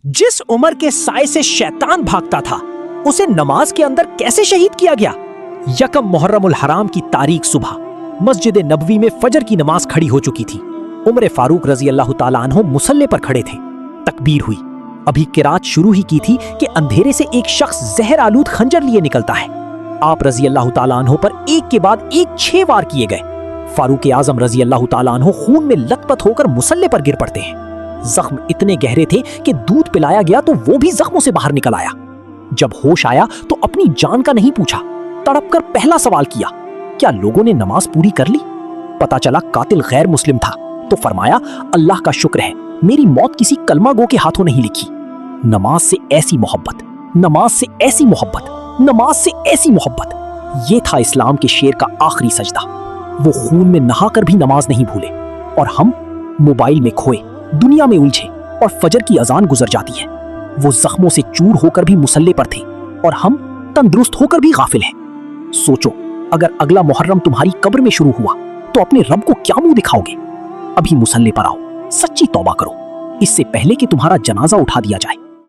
जिस उमर के साए से शैतान भागता था उसे नमाज के अंदर कैसे शहीद किया गया। यकम मुहर्रमुल हराम की तारीख सुबह मस्जिद नबवी में फजर की नमाज खड़ी हो चुकी थी। उमर फारूक रजी अल्लाह ताला अन्हु मुसल्ले पर खड़े थे। तकबीर हुई, अभी किरात शुरू ही की थी कि अंधेरे से एक शख्स जहर आलूद खंजर लिए निकलता है। आप रजी अल्लाह ताला अन्हु पर एक के बाद एक 6 वार किए गए। फारूक आजम रजी अल्लाह ताला अन्हु खून में लथपथ होकर मुसल्ले पर गिर पड़ते हैं। जख्म इतने गहरे थे कि दूध पिलाया गया तो वो भी जख्मों से बाहर निकल आया। जब होश आया तो अपनी जान का नहीं पूछा, तड़पकर पहला सवाल किया, क्या लोगों ने नमाज पूरी कर ली? पता चला कातिल गैर मुस्लिम था तो फरमाया, अल्लाह का शुक्र है मेरी मौत किसी कलमा गो के हाथों नहीं लिखी। नमाज से ऐसी मोहब्बत, नमाज से ऐसी मोहब्बत, नमाज से ऐसी मोहब्बत, ये था इस्लाम के शेर का आखिरी सजदा। वो खून में नहाकर भी नमाज नहीं भूले और हम मोबाइल में खोए, दुनिया में उलझे और फजर की अजान गुजर जाती है। वो जख्मों से चूर होकर भी मुसल्ले पर थे और हम तंदुरुस्त होकर भी गाफिल हैं। सोचो, अगर अगला मुहर्रम तुम्हारी कब्र में शुरू हुआ तो अपने रब को क्या मुंह दिखाओगे? अभी मुसल्ले पर आओ, सच्ची तौबा करो, इससे पहले कि तुम्हारा जनाजा उठा दिया जाए।